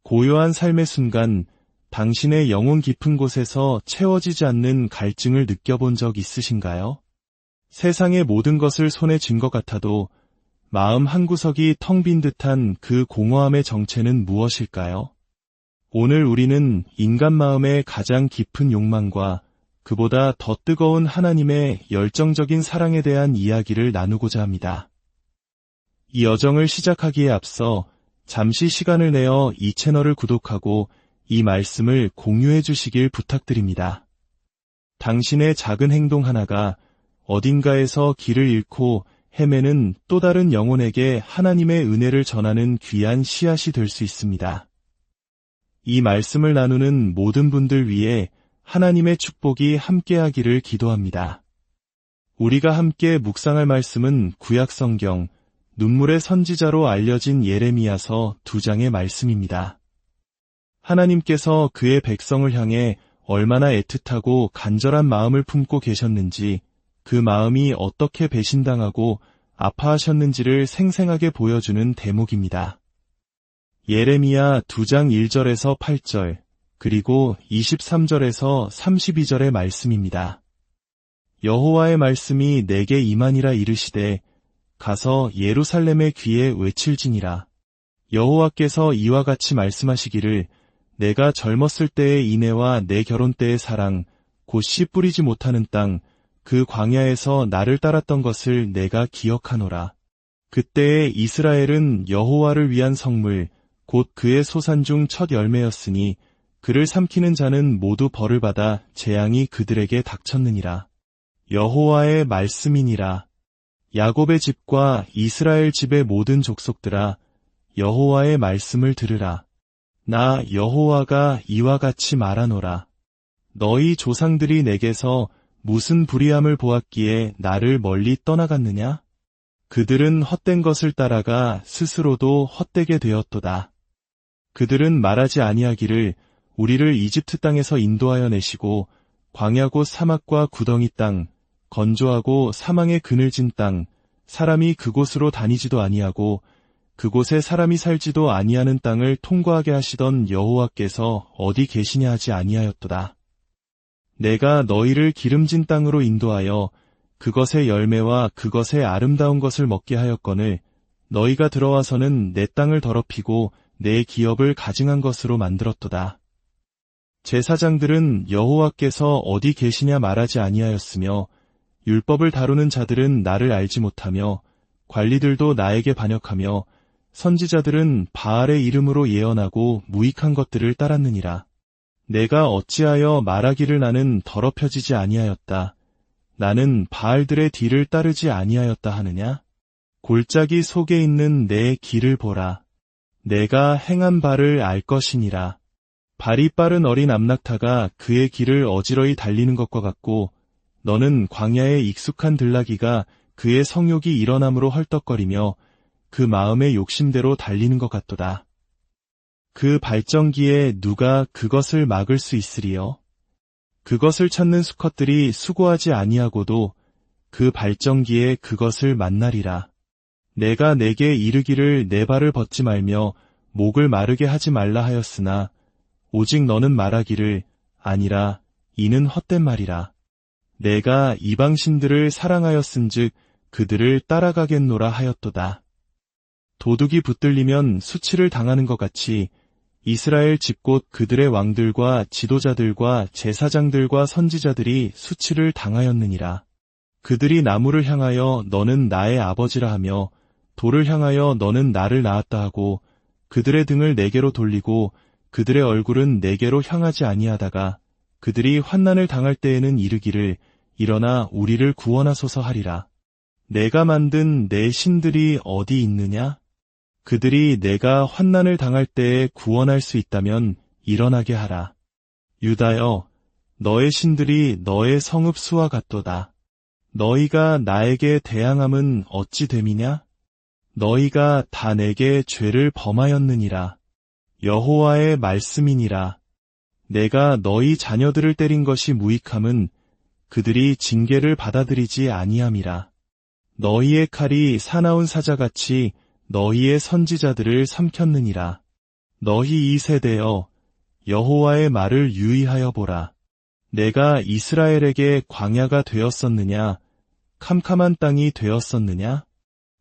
고요한 삶의 순간, 당신의 영혼 깊은 곳에서 채워지지 않는 갈증을 느껴본 적 있으신가요? 세상의 모든 것을 손에 쥔 것 같아도 마음 한구석이 텅 빈 듯한 그 공허함의 정체는 무엇일까요? 오늘 우리는 인간 마음의 가장 깊은 욕망과 그보다 더 뜨거운 하나님의 열정적인 사랑에 대한 이야기를 나누고자 합니다. 이 여정을 시작하기에 앞서 잠시 시간을 내어 이 채널을 구독하고 이 말씀을 공유해 주시길 부탁드립니다. 당신의 작은 행동 하나가 어딘가에서 길을 잃고 헤매는 또 다른 영혼에게 하나님의 은혜를 전하는 귀한 씨앗이 될 수 있습니다. 이 말씀을 나누는 모든 분들 위해 하나님의 축복이 함께하기를 기도합니다. 우리가 함께 묵상할 말씀은 구약성경 눈물의 선지자로 알려진 예레미야서 2장의 말씀입니다. 하나님께서 그의 백성을 향해 얼마나 애틋하고 간절한 마음을 품고 계셨는지, 그 마음이 어떻게 배신당하고 아파하셨는지를 생생하게 보여주는 대목입니다. 예레미야 2장 1절에서 8절, 그리고 23절에서 32절의 말씀입니다. 여호와의 말씀이 내게 임하니라 이르시되 가서 예루살렘의 귀에 외칠지니라. 여호와께서 이와 같이 말씀하시기를 내가 젊었을 때의 인애와 내 결혼 때의 사랑, 곧 씨 뿌리지 못하는 땅, 그 광야에서 나를 따랐던 것을 내가 기억하노라. 그때에 이스라엘은 여호와를 위한 성물, 곧 그의 소산 중 첫 열매였으니 그를 삼키는 자는 모두 벌을 받아 재앙이 그들에게 닥쳤느니라. 여호와의 말씀이니라. 야곱의 집과 이스라엘 집의 모든 족속들아, 여호와의 말씀을 들으라. 나 여호와가 이와 같이 말하노라. 너희 조상들이 내게서 무슨 불의함을 보았기에 나를 멀리 떠나갔느냐? 그들은 헛된 것을 따라가 스스로도 헛되게 되었도다. 그들은 말하지 아니하기를 우리를 이집트 땅에서 인도하여 내시고 광야 곧 사막과 구덩이 땅, 건조하고 사망의 그늘진 땅, 사람이 그곳으로 다니지도 아니하고 그곳에 사람이 살지도 아니하는 땅을 통과하게 하시던 여호와께서 어디 계시냐 하지 아니하였도다. 내가 너희를 기름진 땅으로 인도하여 그것의 열매와 그것의 아름다운 것을 먹게 하였거늘 너희가 들어와서는 내 땅을 더럽히고 내 기업을 가증한 것으로 만들었도다. 제사장들은 여호와께서 어디 계시냐 말하지 아니하였으며 율법을 다루는 자들은 나를 알지 못하며 관리들도 나에게 반역하며 선지자들은 바알의 이름으로 예언하고 무익한 것들을 따랐느니라. 내가 어찌하여 말하기를 나는 더럽혀지지 아니하였다. 나는 바알들의 뒤를 따르지 아니하였다 하느냐? 골짜기 속에 있는 내 길을 보라. 내가 행한 바를 알 것이니라. 발이 빠른 어린 암낙타가 그의 길을 어지러이 달리는 것과 같고 너는 광야에 익숙한 들나귀가 그의 성욕이 일어남으로 헐떡거리며 그 마음의 욕심대로 달리는 것 같도다. 그 발정기에 누가 그것을 막을 수 있으리요? 그것을 찾는 수컷들이 수고하지 아니하고도 그 발정기에 그것을 만나리라. 내가 내게 이르기를 내 발을 벗지 말며 목을 마르게 하지 말라 하였으나 오직 너는 말하기를 아니라 이는 헛된 말이라. 내가 이방신들을 사랑하였은즉 그들을 따라가겠노라 하였도다. 도둑이 붙들리면 수치를 당하는 것 같이 이스라엘 집곳 그들의 왕들과 지도자들과 제사장들과 선지자들이 수치를 당하였느니라. 그들이 나무를 향하여 너는 나의 아버지라 하며 돌을 향하여 너는 나를 낳았다 하고 그들의 등을 내게로 돌리고 그들의 얼굴은 내게로 향하지 아니하다가 그들이 환난을 당할 때에는 이르기를 일어나 우리를 구원하소서 하리라. 내가 만든 내 신들이 어디 있느냐? 그들이 내가 환난을 당할 때에 구원할 수 있다면 일어나게 하라. 유다여, 너의 신들이 너의 성읍 수와 같도다. 너희가 나에게 대항함은 어찌 됨이냐? 너희가 다 내게 죄를 범하였느니라. 여호와의 말씀이니라. 내가 너희 자녀들을 때린 것이 무익함은 그들이 징계를 받아들이지 아니함이라. 너희의 칼이 사나운 사자같이 너희의 선지자들을 삼켰느니라. 너희 이 세대여, 여호와의 말을 유의하여 보라. 내가 이스라엘에게 광야가 되었었느냐? 캄캄한 땅이 되었었느냐?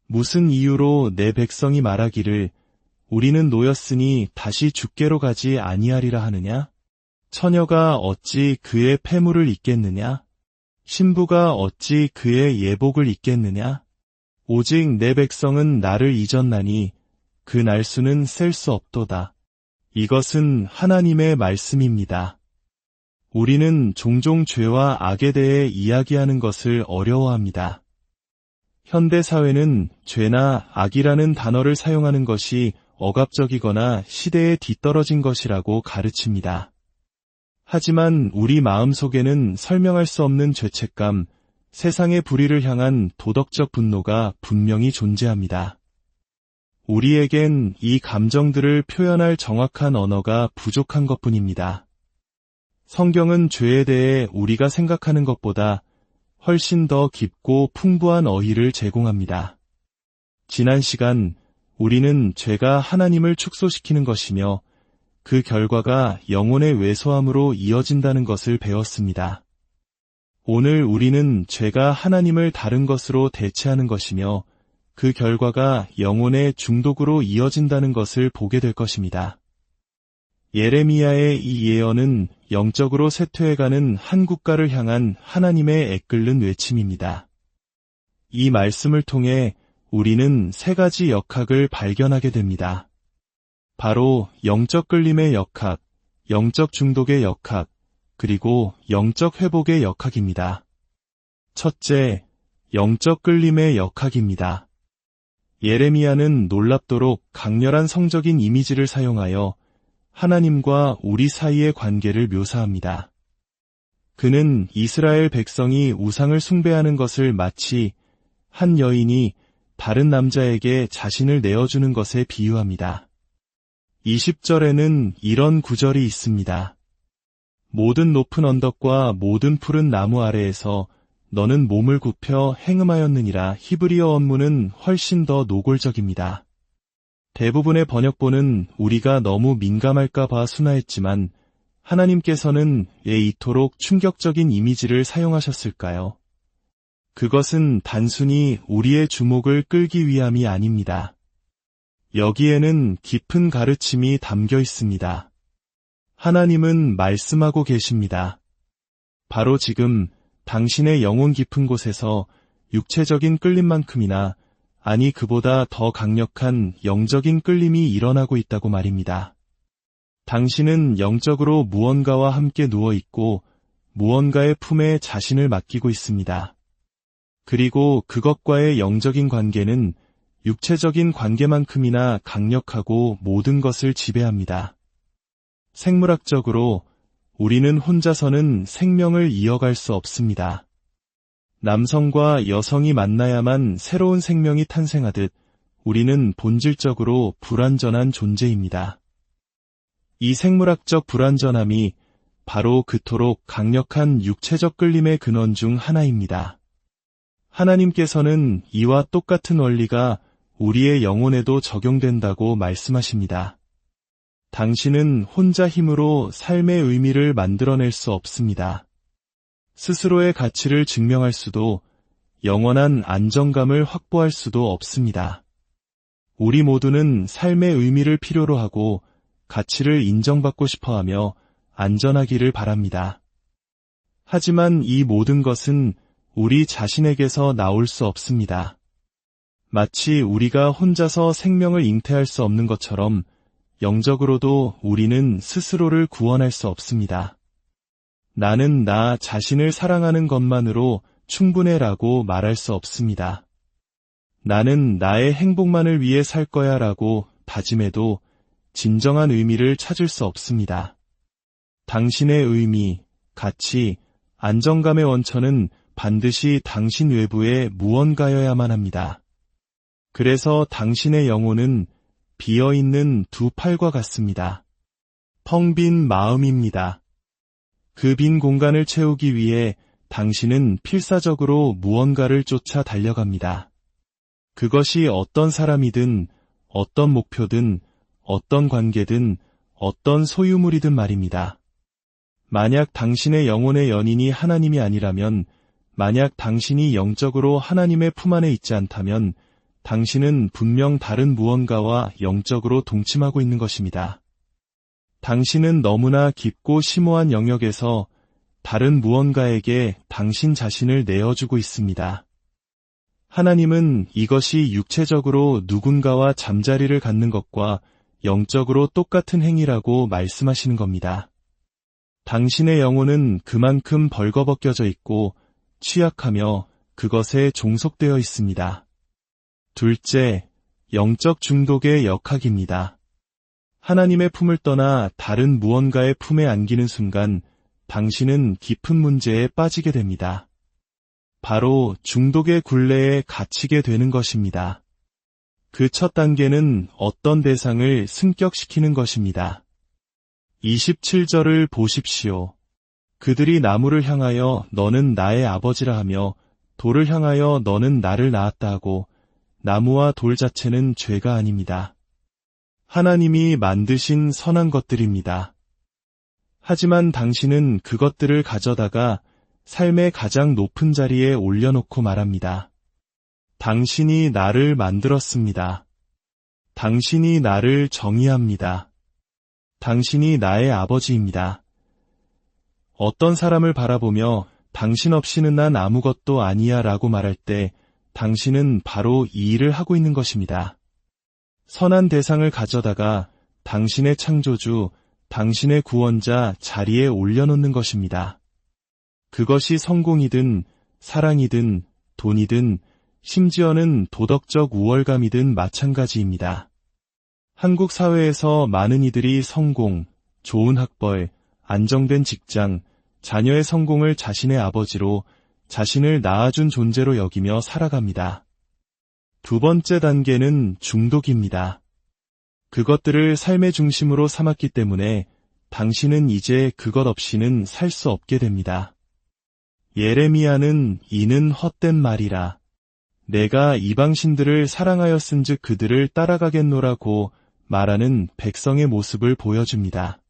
무슨 이유로 내 백성이 말하기를 우리는 노였으니 다시 죽게로 가지 아니하리라 하느냐? 처녀가 어찌 그의 패물을 잇겠느냐? 신부가 어찌 그의 예복을 잇겠느냐? 오직 내 백성은 나를 잊었나니 그 날수는 셀 수 없도다. 이것은 하나님의 말씀입니다. 우리는 종종 죄와 악에 대해 이야기하는 것을 어려워합니다. 현대사회는 죄나 악이라는 단어를 사용하는 것이 억압적이거나 시대에 뒤떨어진 것이라고 가르칩니다. 하지만 우리 마음속에는 설명할 수 없는 죄책감, 세상의 불의를 향한 도덕적 분노가 분명히 존재합니다. 우리에겐 이 감정들을 표현할 정확한 언어가 부족한 것뿐입니다. 성경은 죄에 대해 우리가 생각하는 것보다 훨씬 더 깊고 풍부한 어휘를 제공합니다. 지난 시간 우리는 죄가 하나님을 축소시키는 것이며 그 결과가 영혼의 왜소함으로 이어진다는 것을 배웠습니다. 오늘 우리는 죄가 하나님을 다른 것으로 대체하는 것이며 그 결과가 영혼의 중독으로 이어진다는 것을 보게 될 것입니다. 예레미야의 이 예언은 영적으로 쇠퇴해가는 한 국가를 향한 하나님의 애끓는 외침입니다. 이 말씀을 통해 우리는 세 가지 역학을 발견하게 됩니다. 바로 영적 끌림의 역학, 영적 중독의 역학, 그리고 영적 회복의 역학입니다. 첫째, 영적 끌림의 역학입니다. 예레미야는 놀랍도록 강렬한 성적인 이미지를 사용하여 하나님과 우리 사이의 관계를 묘사합니다. 그는 이스라엘 백성이 우상을 숭배하는 것을 마치 한 여인이 다른 남자에게 자신을 내어주는 것에 비유합니다. 20절에는 이런 구절이 있습니다. 모든 높은 언덕과 모든 푸른 나무 아래에서 너는 몸을 굽혀 행음하였느니라. 히브리어 원문은 훨씬 더 노골적입니다. 대부분의 번역본은 우리가 너무 민감할까 봐 순화했지만 하나님께서는 왜 이토록 충격적인 이미지를 사용하셨을까요? 그것은 단순히 우리의 주목을 끌기 위함이 아닙니다. 여기에는 깊은 가르침이 담겨 있습니다. 하나님은 말씀하고 계십니다. 바로 지금 당신의 영혼 깊은 곳에서 육체적인 끌림만큼이나 아니 그보다 더 강력한 영적인 끌림이 일어나고 있다고 말입니다. 당신은 영적으로 무언가와 함께 누워있고 무언가의 품에 자신을 맡기고 있습니다. 그리고 그것과의 영적인 관계는 육체적인 관계만큼이나 강력하고 모든 것을 지배합니다. 생물학적으로 우리는 혼자서는 생명을 이어갈 수 없습니다. 남성과 여성이 만나야만 새로운 생명이 탄생하듯 우리는 본질적으로 불완전한 존재입니다. 이 생물학적 불완전함이 바로 그토록 강력한 육체적 끌림의 근원 중 하나입니다. 하나님께서는 이와 똑같은 원리가 우리의 영혼에도 적용된다고 말씀하십니다. 당신은 혼자 힘으로 삶의 의미를 만들어낼 수 없습니다. 스스로의 가치를 증명할 수도 영원한 안정감을 확보할 수도 없습니다. 우리 모두는 삶의 의미를 필요로 하고 가치를 인정받고 싶어하며 안전하기를 바랍니다. 하지만 이 모든 것은 우리 자신에게서 나올 수 없습니다. 마치 우리가 혼자서 생명을 잉태할 수 없는 것처럼 영적으로도 우리는 스스로를 구원할 수 없습니다. 나는 나 자신을 사랑하는 것만으로 충분해라고 말할 수 없습니다. 나는 나의 행복만을 위해 살 거야 라고 다짐해도 진정한 의미를 찾을 수 없습니다. 당신의 의미, 가치, 안정감의 원천은 반드시 당신 외부에 무언가여야만 합니다. 그래서 당신의 영혼은 비어있는 두 팔과 같습니다. 텅 빈 마음입니다. 그 빈 공간을 채우기 위해 당신은 필사적으로 무언가를 쫓아 달려갑니다. 그것이 어떤 사람이든, 어떤 목표든, 어떤 관계든 어떤 소유물이든 말입니다. 만약 당신의 영혼의 연인이 하나님이 아니라면, 만약 당신이 영적으로 하나님의 품 안에 있지 않다면 당신은 분명 다른 무언가와 영적으로 동침하고 있는 것입니다. 당신은 너무나 깊고 심오한 영역에서 다른 무언가에게 당신 자신을 내어주고 있습니다. 하나님은 이것이 육체적으로 누군가와 잠자리를 갖는 것과 영적으로 똑같은 행위라고 말씀하시는 겁니다. 당신의 영혼은 그만큼 벌거벗겨져 있고 취약하며 그것에 종속되어 있습니다. 둘째, 영적 중독의 역학입니다. 하나님의 품을 떠나 다른 무언가의 품에 안기는 순간 당신은 깊은 문제에 빠지게 됩니다. 바로 중독의 굴레에 갇히게 되는 것입니다. 그 첫 단계는 어떤 대상을 승격시키는 것입니다. 27절을 보십시오. 그들이 나무를 향하여 너는 나의 아버지라 하며 돌을 향하여 너는 나를 낳았다 하고, 나무와 돌 자체는 죄가 아닙니다. 하나님이 만드신 선한 것들입니다. 하지만 당신은 그것들을 가져다가 삶의 가장 높은 자리에 올려놓고 말합니다. 당신이 나를 만들었습니다. 당신이 나를 정의합니다. 당신이 나의 아버지입니다. 어떤 사람을 바라보며 당신 없이는 난 아무것도 아니야 라고 말할 때 당신은 바로 이 일을 하고 있는 것입니다. 선한 대상을 가져다가 당신의 창조주, 당신의 구원자 자리에 올려놓는 것입니다. 그것이 성공이든 사랑이든 돈이든 심지어는 도덕적 우월감이든 마찬가지입니다. 한국 사회에서 많은 이들이 성공, 좋은 학벌, 안정된 직장, 자녀의 성공을 자신의 아버지로, 자신을 낳아준 존재로 여기며 살아갑니다. 두 번째 단계는 중독입니다. 그것들을 삶의 중심으로 삼았기 때문에 당신은 이제 그것 없이는 살 수 없게 됩니다. 예레미야는 이는 헛된 말이라. 내가 이방신들을 사랑하였은즉 그들을 따라가겠노라고 말하는 백성의 모습을 보여줍니다.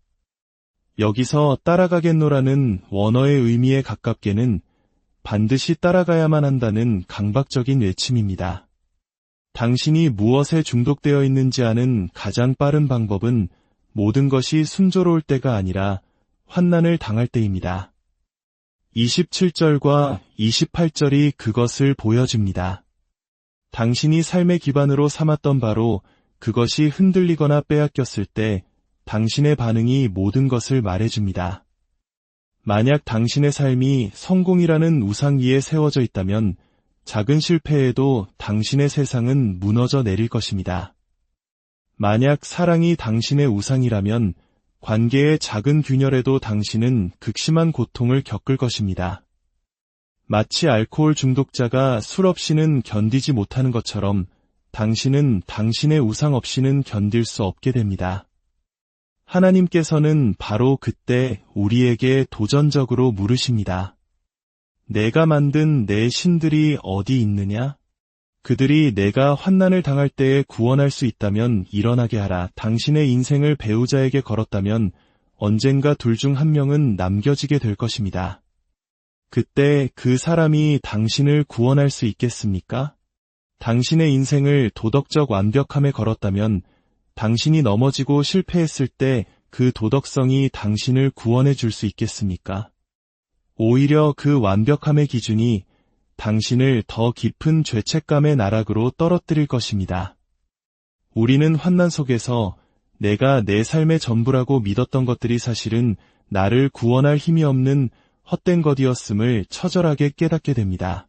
여기서 따라가겠노라는 원어의 의미에 가깝게는 반드시 따라가야만 한다는 강박적인 외침입니다. 당신이 무엇에 중독되어 있는지 아는 가장 빠른 방법은 모든 것이 순조로울 때가 아니라 환난을 당할 때입니다. 27절과 28절이 그것을 보여줍니다. 당신이 삶의 기반으로 삼았던 바로 그것이 흔들리거나 빼앗겼을 때 당신의 반응이 모든 것을 말해줍니다. 만약 당신의 삶이 성공이라는 우상 위에 세워져 있다면 작은 실패에도 당신의 세상은 무너져 내릴 것입니다. 만약 사랑이 당신의 우상이라면 관계의 작은 균열에도 당신은 극심한 고통을 겪을 것입니다. 마치 알코올 중독자가 술 없이는 견디지 못하는 것처럼 당신은 당신의 우상 없이는 견딜 수 없게 됩니다. 하나님께서는 바로 그때 우리에게 도전적으로 물으십니다. 내가 만든 내 신들이 어디 있느냐? 그들이 내가 환난을 당할 때에 구원할 수 있다면 일어나게 하라. 당신의 인생을 배우자에게 걸었다면 언젠가 둘 중 한 명은 남겨지게 될 것입니다. 그때 그 사람이 당신을 구원할 수 있겠습니까? 당신의 인생을 도덕적 완벽함에 걸었다면 당신이 넘어지고 실패했을 때 그 도덕성이 당신을 구원해 줄 수 있겠습니까? 오히려 그 완벽함의 기준이 당신을 더 깊은 죄책감의 나락으로 떨어뜨릴 것입니다. 우리는 환난 속에서 내가 내 삶의 전부라고 믿었던 것들이 사실은 나를 구원할 힘이 없는 헛된 것이었음을 처절하게 깨닫게 됩니다.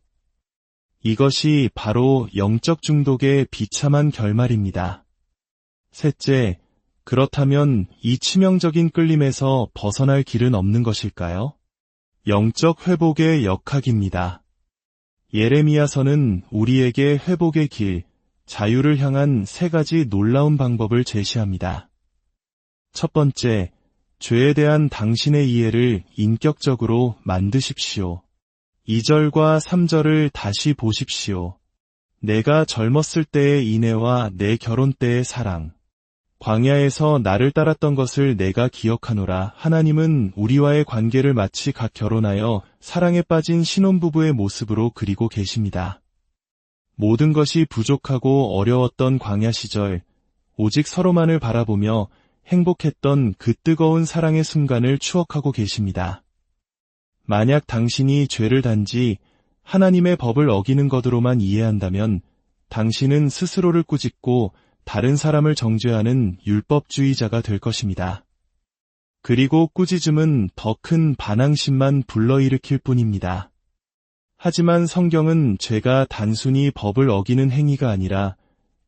이것이 바로 영적 중독의 비참한 결말입니다. 셋째, 그렇다면 이 치명적인 끌림에서 벗어날 길은 없는 것일까요? 영적 회복의 역학입니다. 예레미야서는 우리에게 회복의 길, 자유를 향한 세 가지 놀라운 방법을 제시합니다. 첫 번째, 죄에 대한 당신의 이해를 인격적으로 만드십시오. 2절과 3절을 다시 보십시오. 내가 젊었을 때의 인애와 내 결혼 때의 사랑, 광야에서 나를 따랐던 것을 내가 기억하노라. 하나님은 우리와의 관계를 마치 각 결혼하여 사랑에 빠진 신혼부부의 모습으로 그리고 계십니다. 모든 것이 부족하고 어려웠던 광야 시절, 오직 서로만을 바라보며 행복했던 그 뜨거운 사랑의 순간을 추억하고 계십니다. 만약 당신이 죄를 단지 하나님의 법을 어기는 것으로만 이해한다면 당신은 스스로를 꾸짖고 다른 사람을 정죄하는 율법주의자가 될 것입니다. 그리고 꾸짖음은 더 큰 반항심만 불러일으킬 뿐입니다. 하지만 성경은 죄가 단순히 법을 어기는 행위가 아니라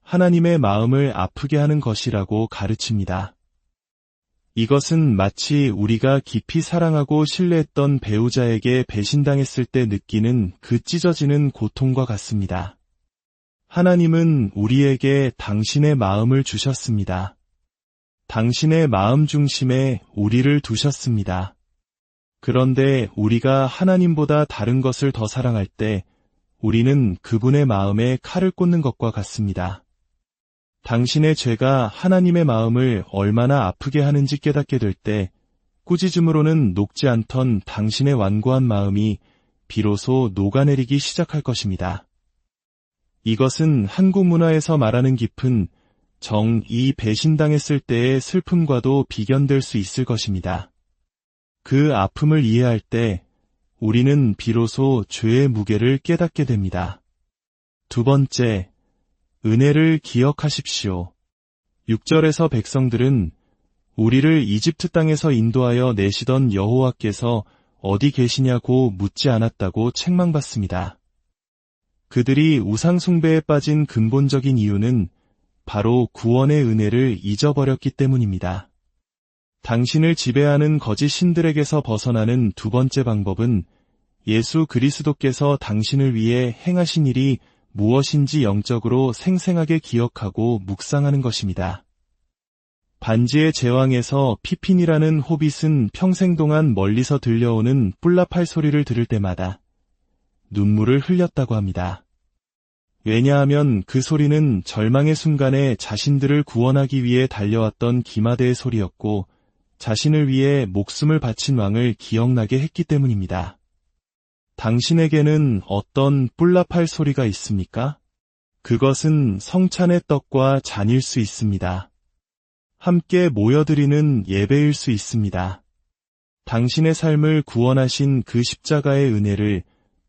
하나님의 마음을 아프게 하는 것이라고 가르칩니다. 이것은 마치 우리가 깊이 사랑하고 신뢰했던 배우자에게 배신당했을 때 느끼는 그 찢어지는 고통과 같습니다. 하나님은 우리에게 당신의 마음을 주셨습니다. 당신의 마음 중심에 우리를 두셨습니다. 그런데 우리가 하나님보다 다른 것을 더 사랑할 때 우리는 그분의 마음에 칼을 꽂는 것과 같습니다. 당신의 죄가 하나님의 마음을 얼마나 아프게 하는지 깨닫게 될 때 꾸짖음으로는 녹지 않던 당신의 완고한 마음이 비로소 녹아내리기 시작할 것입니다. 이것은 한국 문화에서 말하는 깊은 정이 배신당했을 때의 슬픔과도 비견될 수 있을 것입니다. 그 아픔을 이해할 때 우리는 비로소 죄의 무게를 깨닫게 됩니다. 두 번째, 은혜를 기억하십시오. 6절에서 백성들은 우리를 이집트 땅에서 인도하여 내시던 여호와께서 어디 계시냐고 묻지 않았다고 책망받습니다. 그들이 우상 숭배에 빠진 근본적인 이유는 바로 구원의 은혜를 잊어버렸기 때문입니다. 당신을 지배하는 거짓 신들에게서 벗어나는 두 번째 방법은 예수 그리스도께서 당신을 위해 행하신 일이 무엇인지 영적으로 생생하게 기억하고 묵상하는 것입니다. 반지의 제왕에서 피핀이라는 호빗은 평생 동안 멀리서 들려오는 뿔라팔 소리를 들을 때마다 눈물을 흘렸다고 합니다. 왜냐하면 그 소리는 절망의 순간에 자신들을 구원하기 위해 달려왔던 기마대의 소리였고 자신을 위해 목숨을 바친 왕을 기억나게 했기 때문입니다. 당신에게는 어떤 뿔라팔 소리가 있습니까? 그것은 성찬의 떡과 잔일 수 있습니다. 함께 모여드리는 예배일 수 있습니다. 당신의 삶을 구원하신 그 십자가의 은혜를,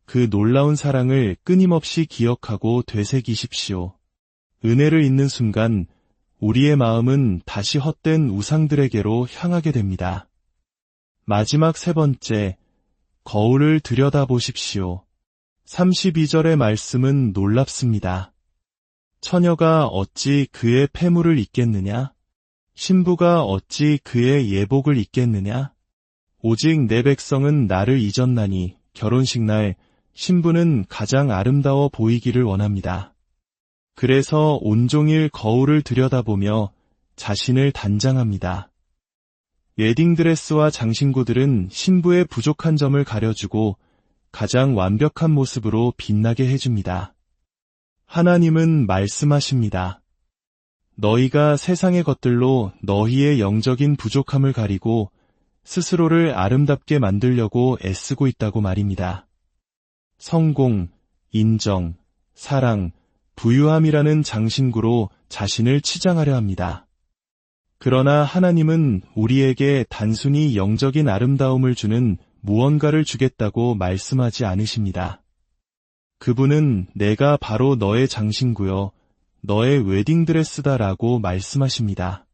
그 놀라운 사랑을 끊임없이 기억하고 되새기십시오. 은혜를 잊는 순간 우리의 마음은 다시 헛된 우상들에게로 향하게 됩니다. 마지막 세 번째, 거울을 들여다보십시오. 32절의 말씀은 놀랍습니다. 처녀가 어찌 그의 폐물을 입겠느냐? 신부가 어찌 그의 예복을 입겠느냐? 오직 내 백성은 나를 잊었나니 결혼식 날 신부는 가장 아름다워 보이기를 원합니다. 그래서 온종일 거울을 들여다보며 자신을 단장합니다. 웨딩드레스와 장신구들은 신부의 부족한 점을 가려주고 가장 완벽한 모습으로 빛나게 해줍니다. 하나님은 말씀하십니다. 너희가 세상의 것들로 너희의 영적인 부족함을 가리고 스스로를 아름답게 만들려고 애쓰고 있다고 말입니다. 성공, 인정, 사랑, 부유함이라는 장신구로 자신을 치장하려 합니다. 그러나 하나님은 우리에게 단순히 영적인 아름다움을 주는 무언가를 주겠다고 말씀하지 않으십니다. 그분은 내가 바로 너의 장신구요, 너의 웨딩드레스다라고 말씀하십니다.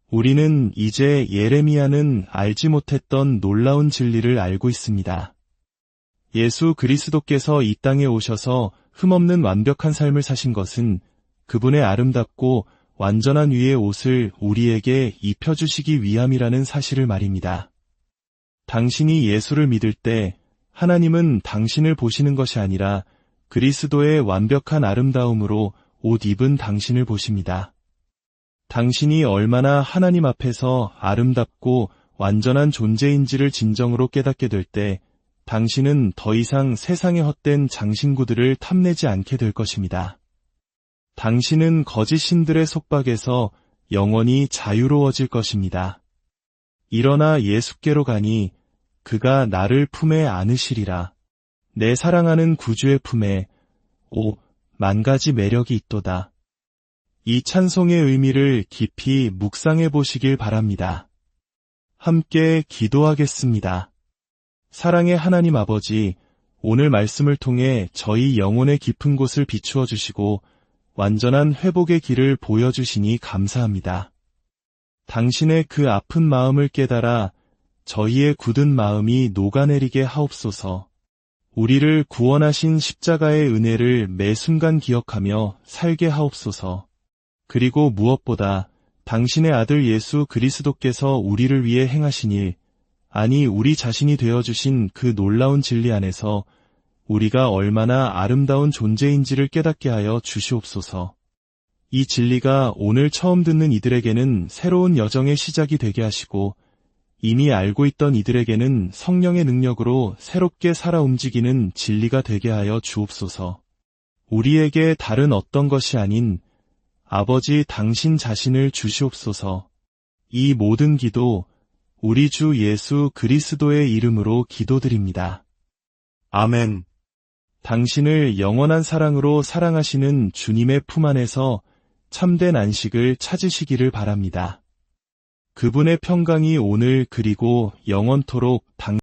우리는 이제 예레미야는 알지 못했던 놀라운 진리를 알고 있습니다. 예수 그리스도께서 이 땅에 오셔서 흠없는 완벽한 삶을 사신 것은 그분의 아름답고 완전한 위의 옷을 우리에게 입혀주시기 위함이라는 사실을 말입니다. 당신이 예수를 믿을 때 하나님은 당신을 보시는 것이 아니라 그리스도의 완벽한 아름다움으로 옷 입은 당신을 보십니다. 당신이 얼마나 하나님 앞에서 아름답고 완전한 존재인지를 진정으로 깨닫게 될 때 당신은 더 이상 세상의 헛된 장신구들을 탐내지 않게 될 것입니다. 당신은 거짓 신들의 속박에서 영원히 자유로워질 것입니다. 일어나 예수께로 가니 그가 나를 품에 안으시리라. 내 사랑하는 구주의 품에 만 가지 매력이 있도다. 이 찬송의 의미를 깊이 묵상해 보시길 바랍니다. 함께 기도하겠습니다. 사랑의 하나님 아버지, 오늘 말씀을 통해 저희 영혼의 깊은 곳을 비추어 주시고 완전한 회복의 길을 보여주시니 감사합니다. 당신의 그 아픈 마음을 깨달아 저희의 굳은 마음이 녹아내리게 하옵소서. 우리를 구원하신 십자가의 은혜를 매 순간 기억하며 살게 하옵소서. 그리고 무엇보다 당신의 아들 예수 그리스도께서 우리를 위해 행하신 일, 아니 우리 자신이 되어주신 그 놀라운 진리 안에서 우리가 얼마나 아름다운 존재인지를 깨닫게 하여 주시옵소서. 이 진리가 오늘 처음 듣는 이들에게는 새로운 여정의 시작이 되게 하시고 이미 알고 있던 이들에게는 성령의 능력으로 새롭게 살아 움직이는 진리가 되게 하여 주옵소서. 우리에게 다른 어떤 것이 아닌 아버지 당신 자신을 주시옵소서. 이 모든 기도 우리 주 예수 그리스도의 이름으로 기도드립니다. 아멘. 당신을 영원한 사랑으로 사랑하시는 주님의 품 안에서 참된 안식을 찾으시기를 바랍니다. 그분의 평강이 오늘 그리고 영원토록